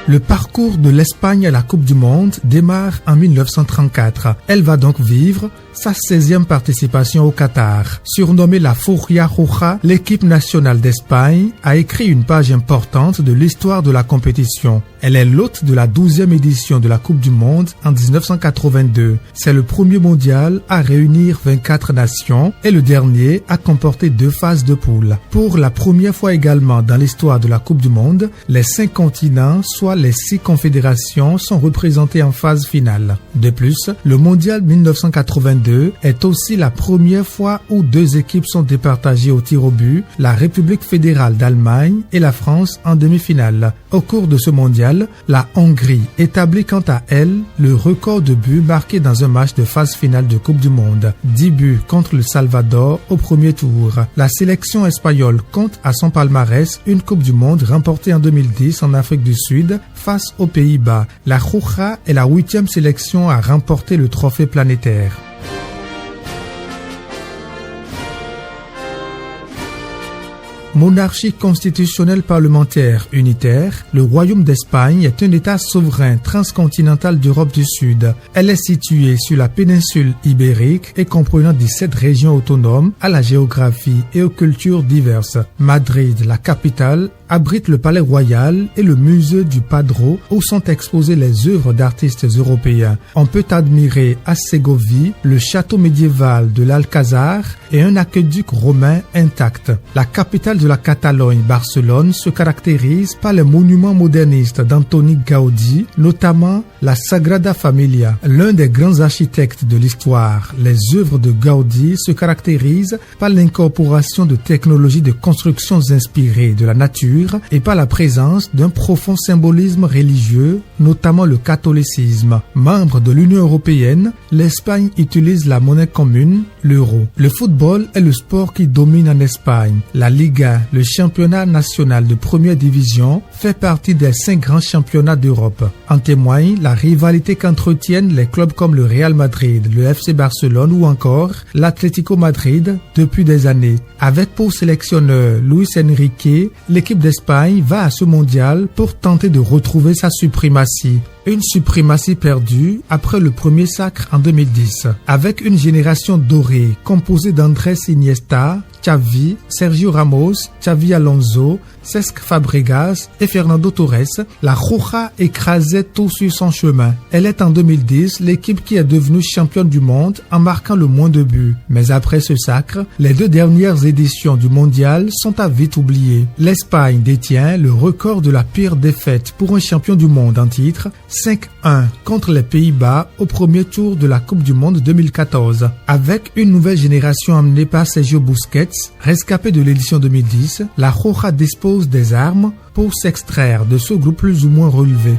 Le parcours de l'Espagne à la Coupe du Monde démarre en 1934. Elle va donc vivre sa 16e participation au Qatar. Surnommée la Furia Roja, l'équipe nationale d'Espagne a écrit une page importante de l'histoire de la compétition. Elle est l'hôte de la 12e édition de la Coupe du Monde en 1982. C'est le premier mondial à réunir 24 nations et le dernier à comporter 2 phases de poule. Pour la première fois également dans l'histoire de la Coupe du Monde, les 5 continents, soit les 6 confédérations, sont représentés en phase finale. De plus, le mondial 1982 est aussi la première fois où 2 équipes sont départagées au tir au but, la République fédérale d'Allemagne et la France en demi-finale. Au cours de ce mondial, la Hongrie établit quant à elle le record de buts marqués dans un match de phase finale de Coupe du Monde. 10 buts contre le Salvador au premier tour. La sélection espagnole compte à son palmarès une Coupe du Monde remportée en 2010 en Afrique du Sud face aux Pays-Bas. La Roja est la 8e sélection à remporter le trophée planétaire. Monarchie constitutionnelle parlementaire unitaire, le Royaume d'Espagne est un État souverain transcontinental d'Europe du Sud. Elle est située sur la péninsule ibérique et comprenant 17 régions autonomes à la géographie et aux cultures diverses. Madrid, la capitale, abrite le palais royal et le musée du Padró où sont exposées les œuvres d'artistes européens. On peut admirer à Ségovie le château médiéval de l'Alcázar et un aqueduc romain intact. La capitale de la Catalogne, Barcelone, se caractérise par les monuments modernistes d'Antoni Gaudí, notamment la Sagrada Familia. L'un des grands architectes de l'histoire, les œuvres de Gaudí se caractérisent par l'incorporation de technologies de constructions inspirées de la nature et par la présence d'un profond symbolisme religieux, notamment le catholicisme. Membre de l'Union européenne, l'Espagne utilise la monnaie commune, l'euro. Le football est le sport qui domine en Espagne. La Liga, le championnat national de première division, fait partie des 5 grands championnats d'Europe. En témoigne la rivalité qu'entretiennent les clubs comme le Real Madrid, le FC Barcelone ou encore l'Atlético Madrid depuis des années. Avec pour sélectionneur Luis Enrique, l'équipe d'Espagne va à ce mondial pour tenter de retrouver sa suprématie. Une suprématie perdue après le premier sacre en 2010. Avec une génération dorée composée d'Andrés Iniesta, Xavi, Sergio Ramos, Xavi Alonso, Cesc Fabregas et Fernando Torres, la Roja écrasait tout sur son chemin. Elle est en 2010 l'équipe qui est devenue championne du monde en marquant le moins de buts. Mais après ce sacre, les 2 dernières éditions du mondial sont à vite oublier. L'Espagne détient le record de la pire défaite pour un champion du monde en titre, 5-1 contre les Pays-Bas au premier tour de la Coupe du Monde 2014. Avec une nouvelle génération emmenée par Sergio Busquets, rescapé de l'édition 2010, la Roja dispose des armes pour s'extraire de ce groupe plus ou moins relevé.